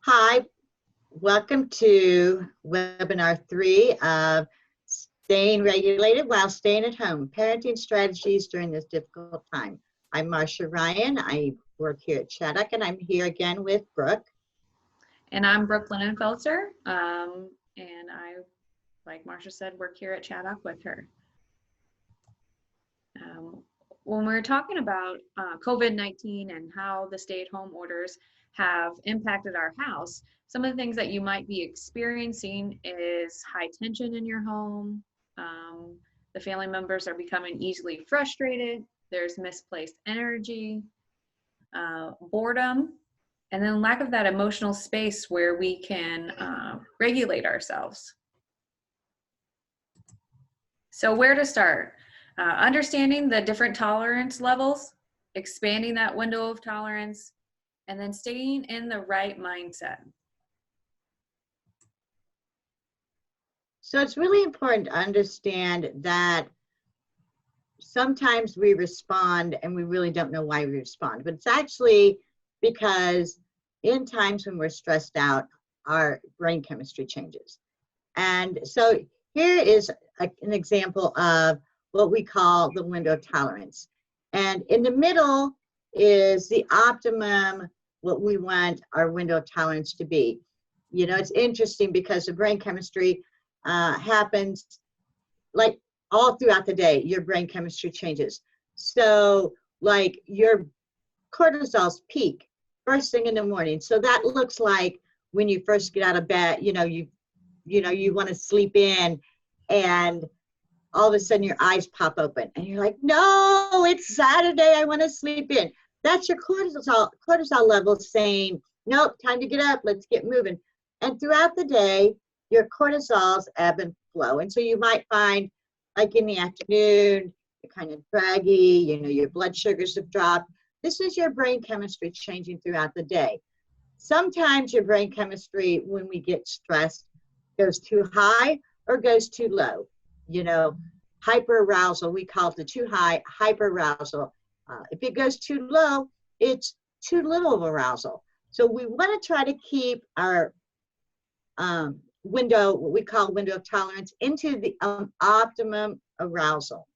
Hi, welcome to webinar 3 of Staying Regulated While Staying at Home, Parenting Strategies During This Difficult Time. I'm Marcia Ryan. I work here at Chaddock, and I'm here again with Brook. And I'm Brook Linenfelser, and I, like Marcia said, work here at Chaddock with her. When we're talking about COVID-19 and how the stay-at-home orders have impacted our house, some of the things that you might be experiencing is high tension in your home. The family members are becoming easily frustrated. There's misplaced energy, boredom, and then lack of that emotional space where we can regulate ourselves. So where to start? Understanding the different tolerance levels, expanding that window of tolerance, and then staying in the right mindset. So it's really important to understand that sometimes we respond and we really don't know why we respond, but it's actually because in times when we're stressed out, our brain chemistry changes. And so here is an example of what we call the window of tolerance. And in the middle is the optimum, what we want our window of tolerance to be. You know, it's interesting because the brain chemistry happens like all throughout the day. Your brain chemistry changes. So like your cortisol's peak first thing in the morning. So that looks like when you first get out of bed, you want to sleep in, and all of a sudden your eyes pop open and you're like, no, it's Saturday, I want to sleep in. That's your cortisol level saying, nope, time to get up, let's get moving. And throughout the day, your cortisols ebb and flow. And so you might find, like in the afternoon, you're kind of draggy, your blood sugars have dropped. This is your brain chemistry changing throughout the day. Sometimes your brain chemistry, when we get stressed, goes too high or goes too low. Hyperarousal, we call it the too high, hyperarousal. If it goes too low, it's too little of arousal. So we want to try to keep our window, what we call window of tolerance, into the optimum arousal.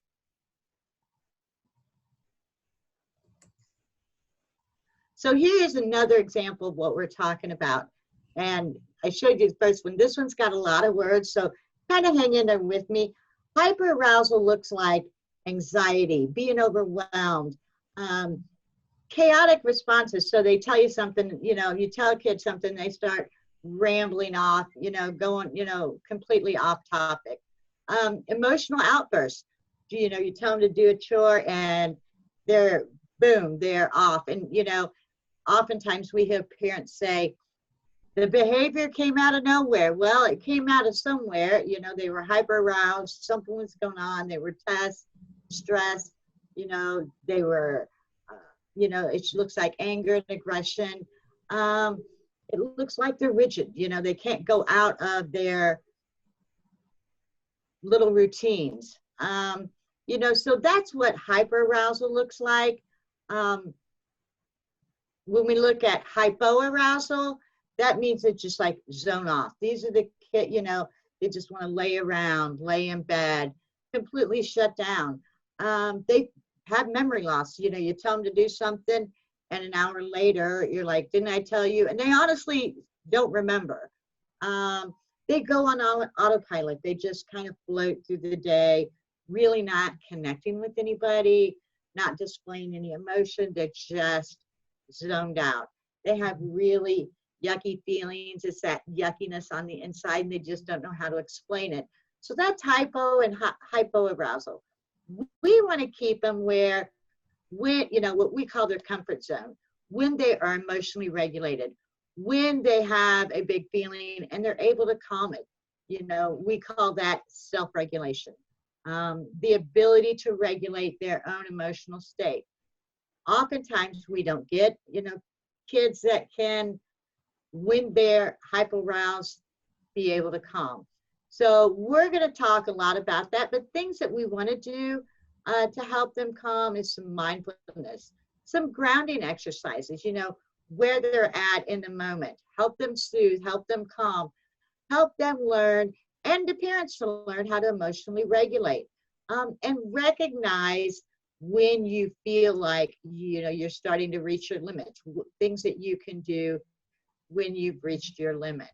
So here is another example of what we're talking about. And I showed you the first one. This one's got a lot of words, so kind of hang in there with me. Hyperarousal looks like anxiety, being overwhelmed, chaotic responses. So they tell you something, you tell a kid something, they start rambling off, going, completely off topic. Emotional outbursts. You tell them to do a chore and they're off. And, oftentimes we hear parents say, the behavior came out of nowhere. Well, it came out of somewhere. They were hyper aroused. Something was going on. They were stressed. They were, it looks like anger and aggression. It looks like they're rigid. They can't go out of their little routines. So that's what hyper arousal looks like. When we look at hypoarousal, that means it's just like zone off. These are the kids, they just want to lay around, lay in bed, completely shut down. They have memory loss. You tell them to do something, and an hour later, you're like, didn't I tell you? And they honestly don't remember. They go on autopilot. They just kind of float through the day, really not connecting with anybody, not displaying any emotion. They're just zoned out. They have really yucky feelings. It's that yuckiness on the inside, and they just don't know how to explain it. So that's hypo and hypoarousal. We want to keep them where, when what we call their comfort zone, when they are emotionally regulated, when they have a big feeling and they're able to calm it. We call that self-regulation. The ability to regulate their own emotional state. Oftentimes we don't get, kids that can, when they're hyperaroused, be able to calm. So we're going to talk a lot about that, but things that we want to do to help them calm is some mindfulness, some grounding exercises. where they're at in the moment, help them soothe, help them calm, help them learn, and the parents to learn how to emotionally regulate, and recognize when you feel like, you know, you're starting to reach your limits, things that you can do when you've reached your limit.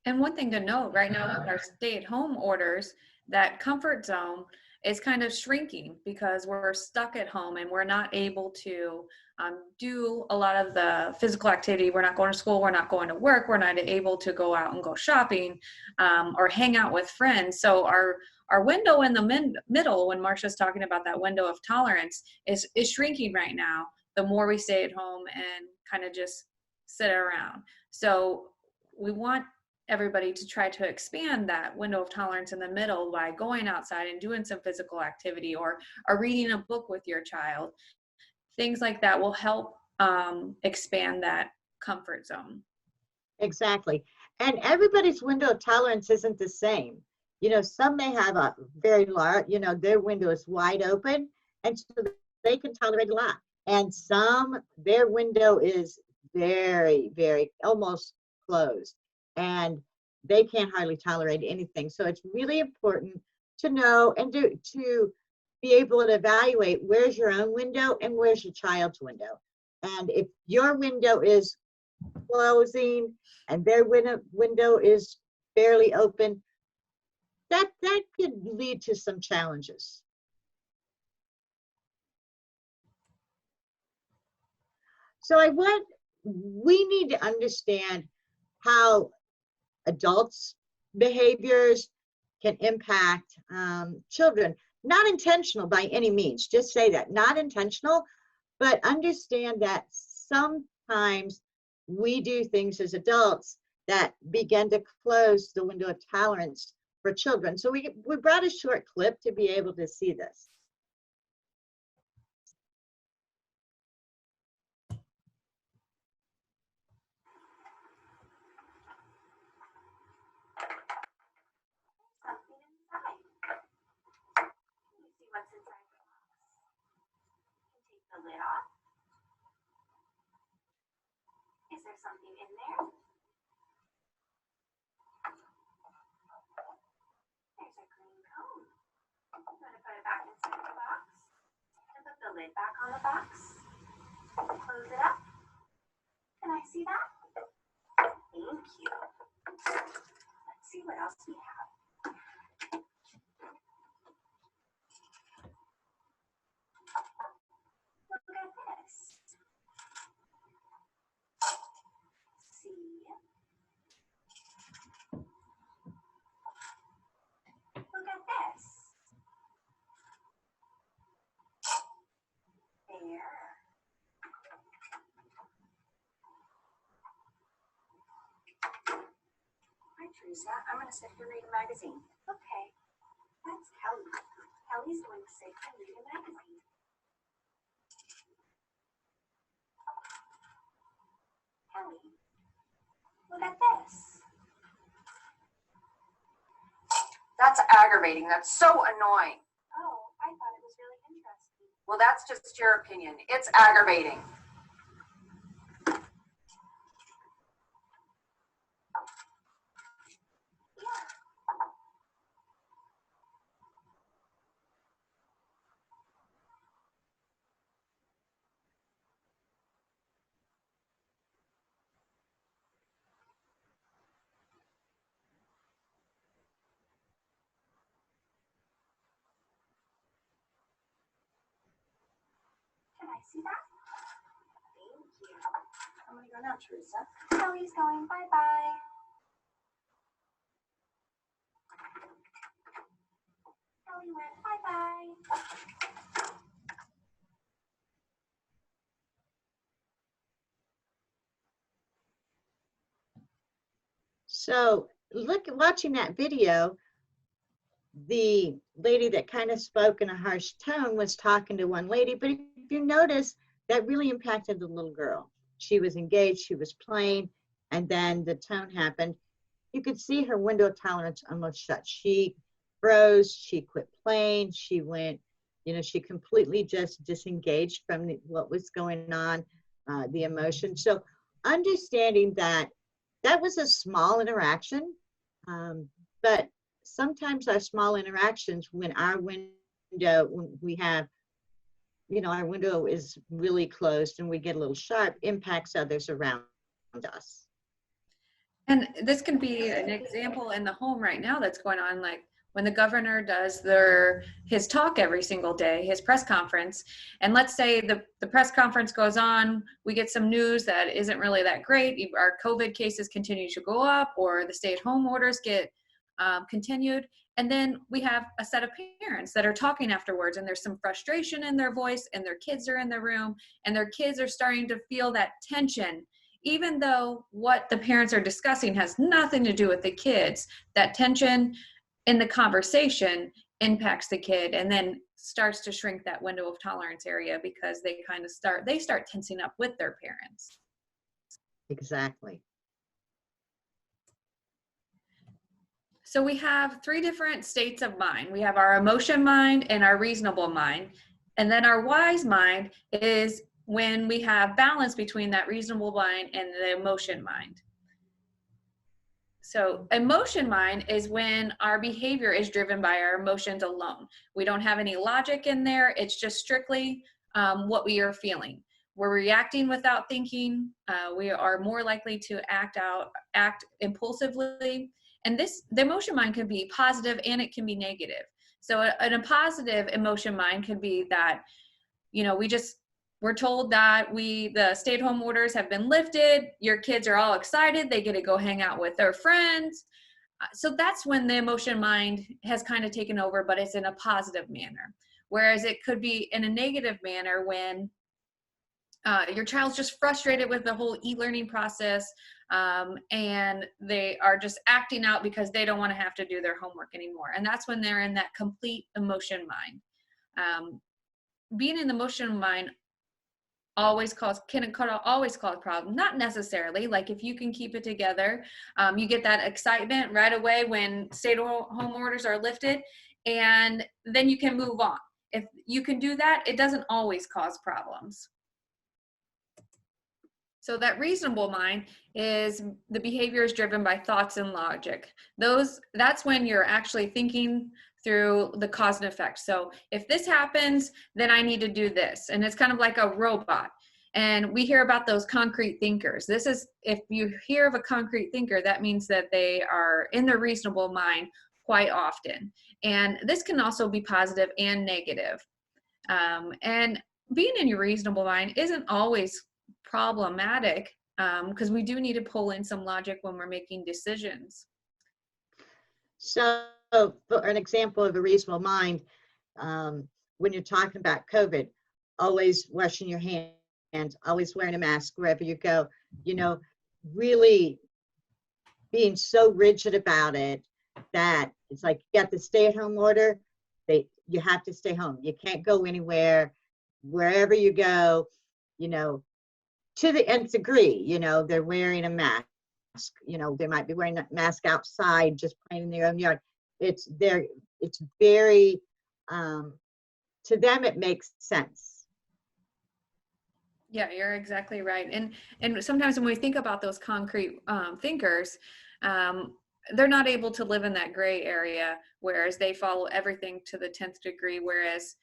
And one thing to note right now with our stay-at-home orders, that comfort zone is kind of shrinking because we're stuck at home and we're not able to do a lot of the physical activity. We're not going to school, we're not going to work, we're not able to go out and go shopping or hang out with friends. So our window in the middle, when Marcia's talking about that window of tolerance, is shrinking right now, the more we stay at home and kind of just sit around. So we want everybody to try to expand that window of tolerance in the middle by going outside and doing some physical activity, or reading a book with your child. Things like that will help expand that comfort zone. Exactly. And everybody's window of tolerance isn't the same. You know, some may have a very large, you know, their window is wide open, and so they can tolerate a lot. And some, their window is very, very almost closed, and they can't hardly tolerate anything. So it's really important to know and to be able to evaluate where's your own window and where's your child's window. And if your window is closing and their window is barely open, that could lead to some challenges. So we need to understand how adults' behaviors can impact children. Not intentional by any means, just say that, not intentional, but understand that sometimes we do things as adults that begin to close the window of tolerance for children. So we brought a short clip to be able to see this. Lid off. Is there something in there? There's a green cone. I'm going to put it back inside the box and put the lid back on the box. Close it up. Can I see that? Thank you. Let's see what else we have. Look at this. See? Look at this. There. Hi, Teresa. I'm going to sit here and read a magazine. Okay. That's Kelly. Kelly's going to sit and read a magazine. Kelly, look at this. That's aggravating. That's so annoying. Oh, I thought it was really interesting. Well, that's just your opinion. It's aggravating. Can I see that? Thank you. I'm going to go now, Teresa. Kelly's going. Bye-bye. Kelly went. Bye-bye. So watching that video, the lady that kind of spoke in a harsh tone was talking to one lady, but if you notice, that really impacted the little girl. She was engaged, she was playing, and then the tone happened. You could see her window of tolerance almost shut. She froze, she quit playing, she went, you know, she completely just disengaged from what was going on. the emotion. So understanding that that was a small interaction, but sometimes our small interactions, when our window, when we have, our window is really closed and we get a little sharp, impacts others around us. And this can be an example in the home right now that's going on, like when the governor does his talk every single day, his press conference, and let's say the press conference goes on, we get some news that isn't really that great, our COVID cases continue to go up, or the stay-at-home orders get continued, and then we have a set of parents that are talking afterwards, and there's some frustration in their voice, and their kids are in the room, and their kids are starting to feel that tension. Even though what the parents are discussing has nothing to do with the kids, that tension in the conversation impacts the kid and then starts to shrink that window of tolerance area, because they kind of start tensing up with their parents. Exactly. So we have 3 different states of mind. We have our emotion mind and our reasonable mind. And then our wise mind is when we have balance between that reasonable mind and the emotion mind. So emotion mind is when our behavior is driven by our emotions alone. We don't have any logic in there. It's just strictly what we are feeling. We're reacting without thinking. We are more likely to act impulsively. And the emotion mind can be positive and it can be negative. So a positive emotion mind could be that, we're told that the stay-at-home orders have been lifted. Your kids are all excited. They get to go hang out with their friends. So that's when the emotion mind has kind of taken over, but it's in a positive manner. Whereas it could be in a negative manner when your child's just frustrated with the whole e-learning process, and they are just acting out because they don't want to have to do their homework anymore. And that's when they're in that complete emotion mind. Being in the emotion mind can always cause problems. Not necessarily. Like if you can keep it together, you get that excitement right away when stay-at-home orders are lifted, and then you can move on. If you can do that, it doesn't always cause problems. So that reasonable mind is the behavior is driven by thoughts and logic. That's when you're actually thinking through the cause and effect. So if this happens, then I need to do this. And it's kind of like a robot. And we hear about those concrete thinkers. If you hear of a concrete thinker, that means that they are in their reasonable mind quite often. And this can also be positive and negative. And being in your reasonable mind isn't always problematic, because we do need to pull in some logic when we're making decisions. So for an example of a reasonable mind, when you're talking about COVID, always washing your hands, always wearing a mask wherever you go, really being so rigid about it that it's like you got the stay-at-home order, you have to stay home. You can't go anywhere. Wherever you go, to the nth degree, they're wearing a mask. They might be wearing a mask outside, just playing in their own yard. It's very, to them, it makes sense. Yeah, you're exactly right. And sometimes when we think about those concrete thinkers, they're not able to live in that gray area, whereas they follow everything to the 10th degree. Whereas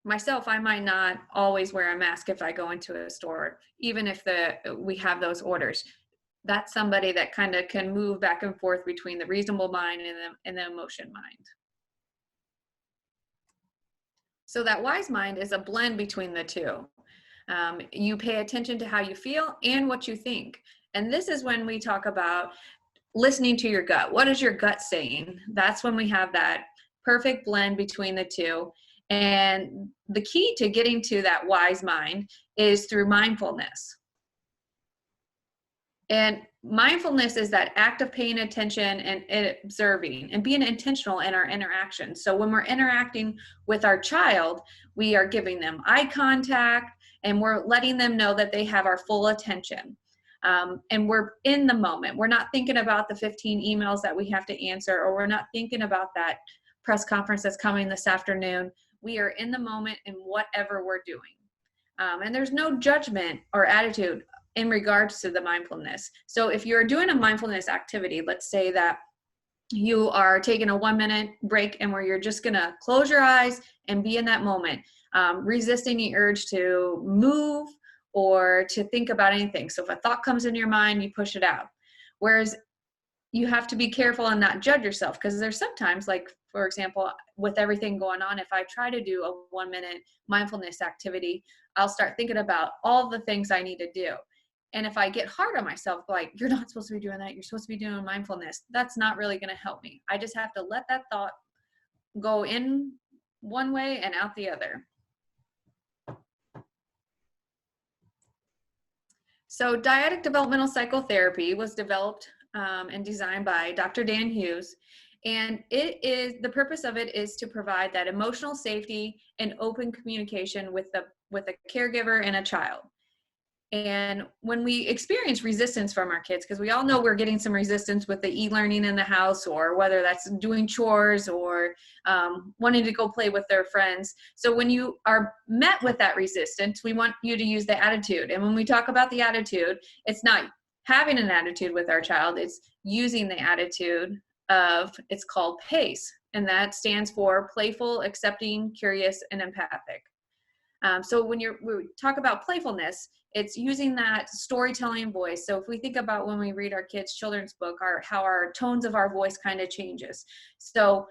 myself, I might not always wear a mask if I go into a store, even if we have those orders. That's somebody that kind of can move back and forth between the reasonable mind and the emotion mind. So that wise mind is a blend between the two. You pay attention to how you feel and what you think. And this is when we talk about listening to your gut. What is your gut saying? That's when we have that perfect blend between the two. And the key to getting to that wise mind is through mindfulness. And mindfulness is that act of paying attention and observing and being intentional in our interactions. So when we're interacting with our child, we are giving them eye contact and we're letting them know that they have our full attention. And we're in the moment. We're not thinking about the 15 emails that we have to answer, or we're not thinking about that press conference that's coming this afternoon. We are in the moment in whatever we're doing. And there's no judgment or attitude in regards to the mindfulness. So if you're doing a mindfulness activity, let's say that you are taking a 1-minute break and where you're just gonna close your eyes and be in that moment, resisting the urge to move or to think about anything. So if a thought comes into your mind, you push it out. Whereas you have to be careful and not judge yourself, because there's sometimes, like, for example, with everything going on, if I try to do a 1-minute mindfulness activity, I'll start thinking about all the things I need to do. And if I get hard on myself, like, you're not supposed to be doing that, you're supposed to be doing mindfulness, that's not really going to help me. I just have to let that thought go in one way and out the other. So Dyadic Developmental Psychotherapy was developed and designed by Dr. Dan Hughes. And the purpose of it is to provide that emotional safety and open communication with a caregiver and a child. And when we experience resistance from our kids, because we all know we're getting some resistance with the e-learning in the house, or whether that's doing chores or wanting to go play with their friends. So when you are met with that resistance, we want you to use the attitude. And when we talk about the attitude, it's not having an attitude with our child, it's using the attitude of, it's called PACE. And that stands for playful, accepting, curious, and empathic. So when we talk about playfulness, it's using that storytelling voice. So if we think about when we read our kids' children's book, how our tones of our voice kind of changes. So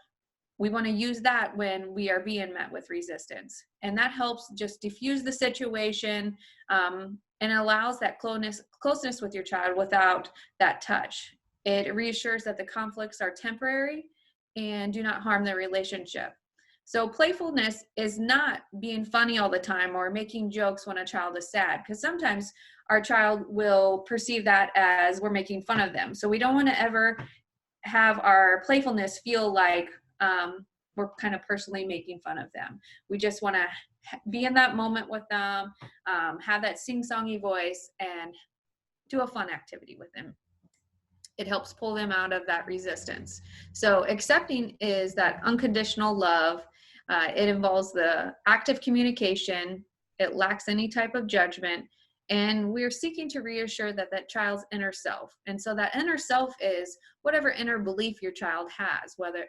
we want to use that when we are being met with resistance. And that helps just diffuse the situation and allows that closeness with your child without that touch. It reassures that the conflicts are temporary and do not harm the relationship. So playfulness is not being funny all the time or making jokes when a child is sad, because sometimes our child will perceive that as we're making fun of them. So we don't want to ever have our playfulness feel like we're kind of personally making fun of them. We just want to be in that moment with them, have that sing-songy voice, and do a fun activity with them. It helps pull them out of that resistance. So accepting is that unconditional love. It involves the active communication. It lacks any type of judgment. And we're seeking to reassure that child's inner self. And so that inner self is whatever inner belief your child has, whether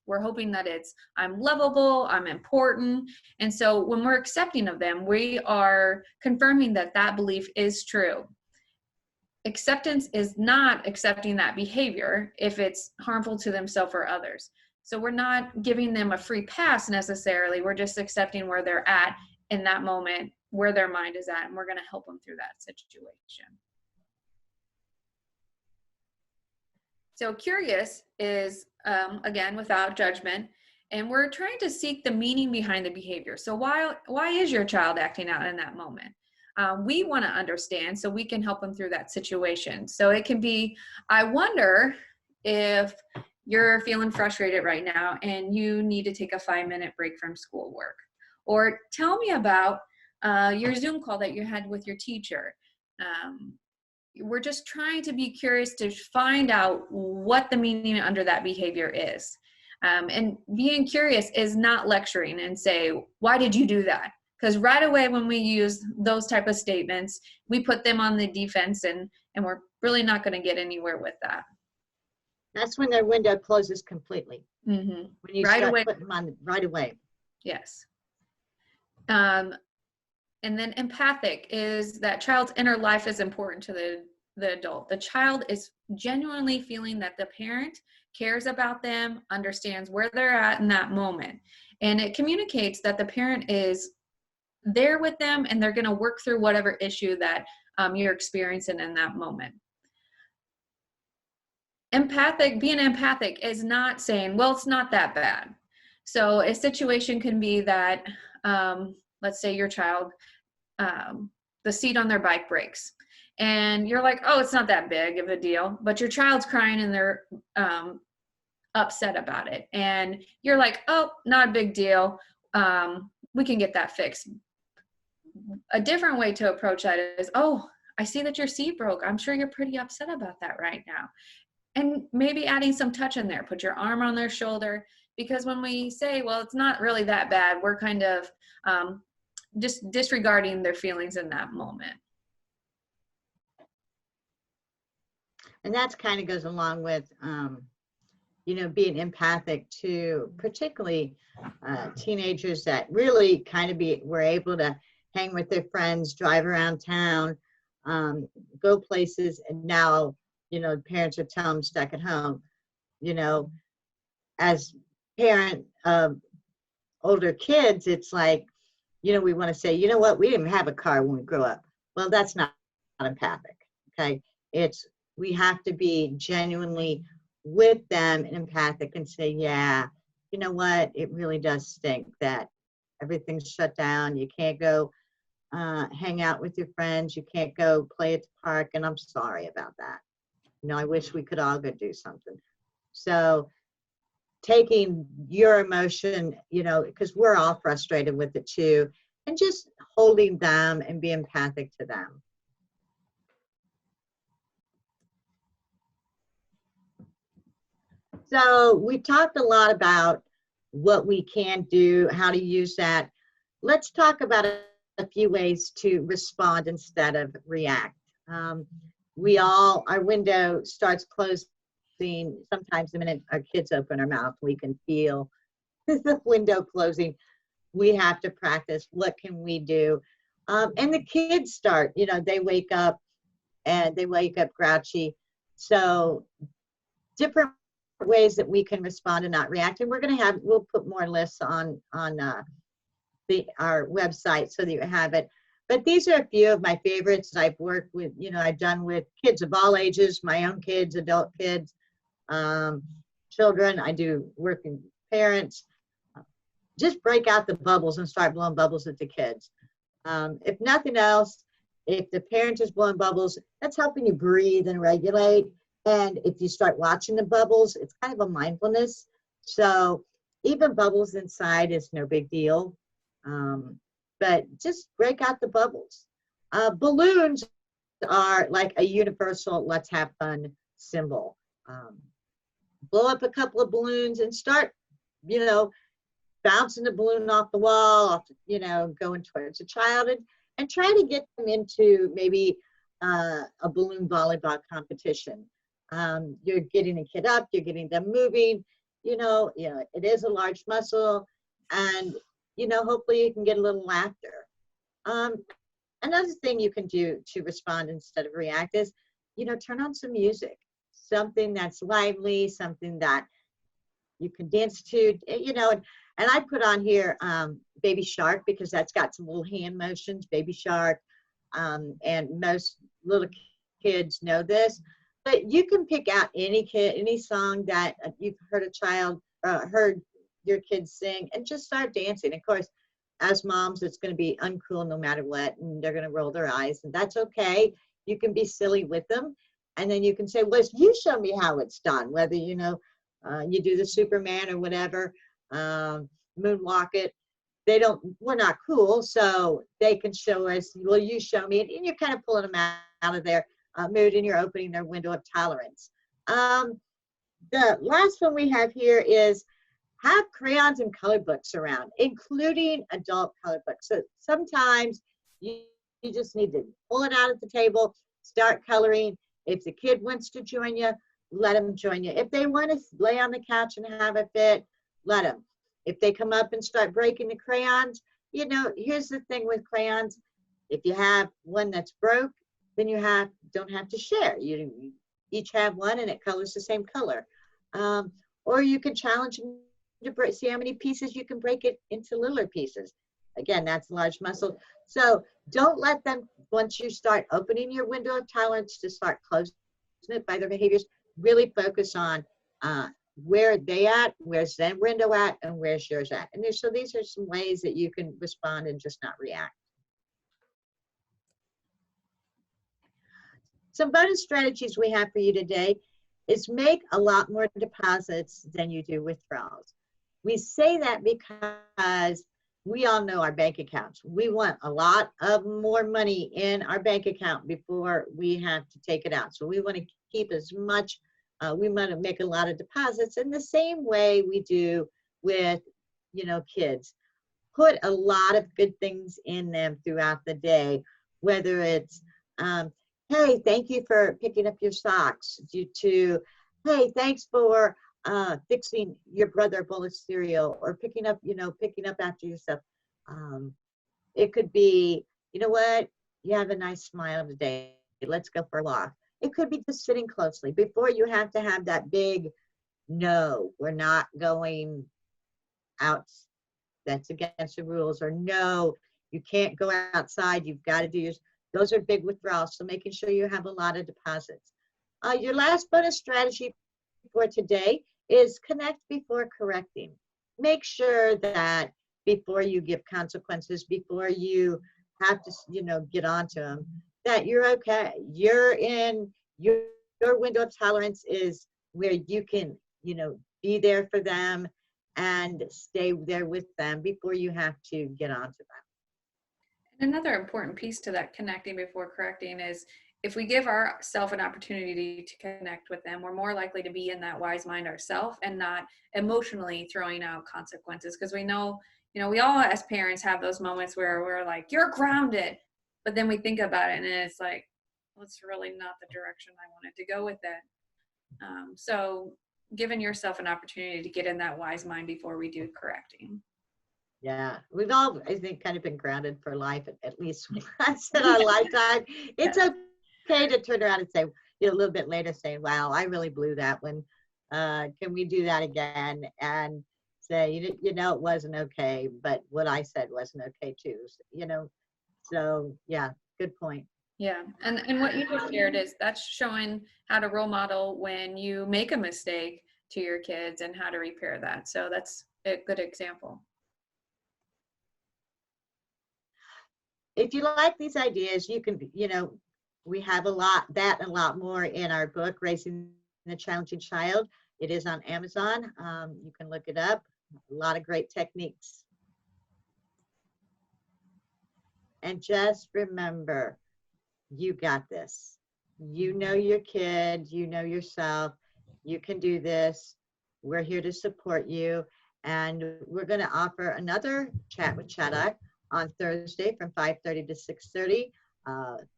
we're hoping that it's, I'm lovable, I'm important. And so when we're accepting of them, we are confirming that belief is true. Acceptance is not accepting that behavior if it's harmful to themselves or others. So we're not giving them a free pass necessarily. We're just accepting where they're at in that moment, where their mind is at, and we're going to help them through that situation. So curious is, again, without judgment, and we're trying to seek the meaning behind the behavior. So why is your child acting out in that moment? We want to understand so we can help them through that situation. So it can be, I wonder if you're feeling frustrated right now and you need to take a 5-minute break from schoolwork. Or tell me about your Zoom call that you had with your teacher. We're just trying to be curious to find out what the meaning under that behavior is. And being curious is not lecturing and say, why did you do that? Because right away when we use those type of statements, we put them on the defense, and we're really not going to get anywhere with that. That's when their window closes completely. Mm-hmm. When you Right start away. putting them on right away. Yes. And then empathic is that child's inner life is important to the adult. The child is genuinely feeling that the parent cares about them, understands where they're at in that moment. And it communicates that the parent is there with them and they're going to work through whatever issue that you're experiencing in that moment. Being empathic is not saying, well, it's not that bad. So a situation can be that, let's say your child, the seat on their bike breaks and you're like, oh, it's not that big of a deal, but your child's crying and they're upset about it. And you're like, oh, not a big deal. We can get that fixed. A different way to approach that is, oh, I see that your seat broke. I'm sure you're pretty upset about that right now. And maybe adding some touch in there, put your arm on their shoulder, because when we say, well, it's not really that bad, we're kind of just disregarding their feelings in that moment. And that kind of goes along with, you know, being empathic to particularly teenagers that really kind of were able to hang with their friends, drive around town, go places, and now, you know, parents are telling them stuck at home. You know, as parent of older kids, it's like, you know, we want to say, you know what, we didn't have a car when we grew up. Well, that's not empathic, okay? We have to be genuinely with them and empathic and say, yeah, you know what, it really does stink that everything's shut down. You can't go hang out with your friends. You can't go play at the park, and I'm sorry about that. You know, I wish we could all go do something. So taking your emotion, you know, because we're all frustrated with it too, and just holding them and be empathic to them. So we talked a lot about what we can do, how to use that. Let's talk about a few ways to respond instead of react. Our window starts closing. Sometimes the minute our kids open their mouth, we can feel the window closing. We have to practice. What can we do? And the kids start, you know, they wake up grouchy. So different ways that we can respond and not react. And we'll put more lists on our website so that you have it. But these are a few of my favorites that I've worked with, you know, I've done with kids of all ages, my own kids, adult kids, children. I do working parents. Just break out the bubbles and start blowing bubbles at the kids. If nothing else, if the parent is blowing bubbles, that's helping you breathe and regulate. And if you start watching the bubbles, it's kind of a mindfulness. So even bubbles inside is no big deal. But just break out the bubbles. Balloons are like a universal let's have fun symbol. Blow up a couple of balloons and start, you know, bouncing the balloon off the wall, you know, going towards a child, and try to get them into maybe a balloon volleyball competition. You're getting a kid up, you're getting them moving, you know, it is a large muscle, and, you know, hopefully you can get a little laughter. Another thing you can do to respond instead of react is, you know, turn on some music, something that's lively, something that you can dance to, you know, and I put on here Baby Shark, because that's got some little hand motions, Baby Shark, and most little kids know this. But you can pick out any song that you've heard heard your kids sing, and just start dancing. Of course, as moms, it's going to be uncool no matter what, and they're going to roll their eyes, and that's okay. You can be silly with them, and then you can say, well, you show me how it's done, whether, you know, you do the Superman or whatever, moonwalk it. We're not cool, so they can show us, well, you show me, and you're kind of pulling them out of their mood, and you're opening their window of tolerance. The last one we have here is have crayons and color books around, including adult color books. So sometimes you just need to pull it out at the table, start coloring. If the kid wants to join you, let them join you. If they want to lay on the couch and have a fit, let them. If they come up and start breaking the crayons, you know, here's the thing with crayons. If you have one that's broke, then you don't have to share. You each have one and it colors the same color. Or you can challenge them to see how many pieces you can break it into littler pieces. Again, that's large muscle. So don't let them, once you start opening your window of tolerance, to start closing it by their behaviors. Really focus on where are they at, where's their window at, and where's yours at. And so these are some ways that you can respond and just not react. Some bonus strategies we have for you today is make a lot more deposits than you do withdrawals. We say that because we all know our bank accounts. We want a lot of more money in our bank account before we have to take it out. So we want to keep as much, we want to make a lot of deposits in the same way we do with, you know, kids. put a lot of good things in them throughout the day, whether it's, hey, thank you for picking up your socks, to, hey, thanks for fixing your brother a bowl of cereal, or picking up after yourself. It could be, you know what, you have a nice smile today, let's go for a walk. It could be just sitting closely before you have to have that big, no, we're not going out, that's against the rules, or no, you can't go outside, you've got to do yours. Those are big withdrawals, so making sure you have a lot of deposits. Your last bonus strategy for today is connect before correcting. Make sure that before you give consequences, before you have to, get onto them, that you're okay. You're in your window of tolerance is where you can, be there for them and stay there with them before you have to get onto them. And another important piece to that connecting before correcting is if we give ourselves an opportunity to connect with them, we're more likely to be in that wise mind ourselves and not emotionally throwing out consequences. Because we know, we all as parents have those moments where we're like, you're grounded. But then we think about it and it's like, well, it's really not the direction I wanted to go with it. So giving yourself an opportunity to get in that wise mind before we do correcting. Yeah, we've all, I think, kind of been grounded for life at least once in our lifetime. It's okay to turn around and say, a little bit later, say, wow, I really blew that one. Can we do that again? And say, it wasn't okay, but what I said wasn't okay too. So yeah, good point. Yeah, and what you just shared is that's showing how to role model when you make a mistake to your kids and how to repair that. So that's a good example. If you like these ideas, you can, we have a lot more in our book, Raising the Challenging Child. It is on Amazon. You can look it up. A lot of great techniques. And just remember, you got this. You know your kid, you know yourself. You can do this. We're here to support you. And we're going to offer another chat with Chaddock on Thursday from 5:30 to 6:30.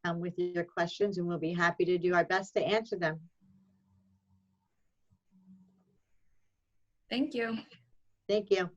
Come with your questions and we'll be happy to do our best to answer them. Thank you. Thank you.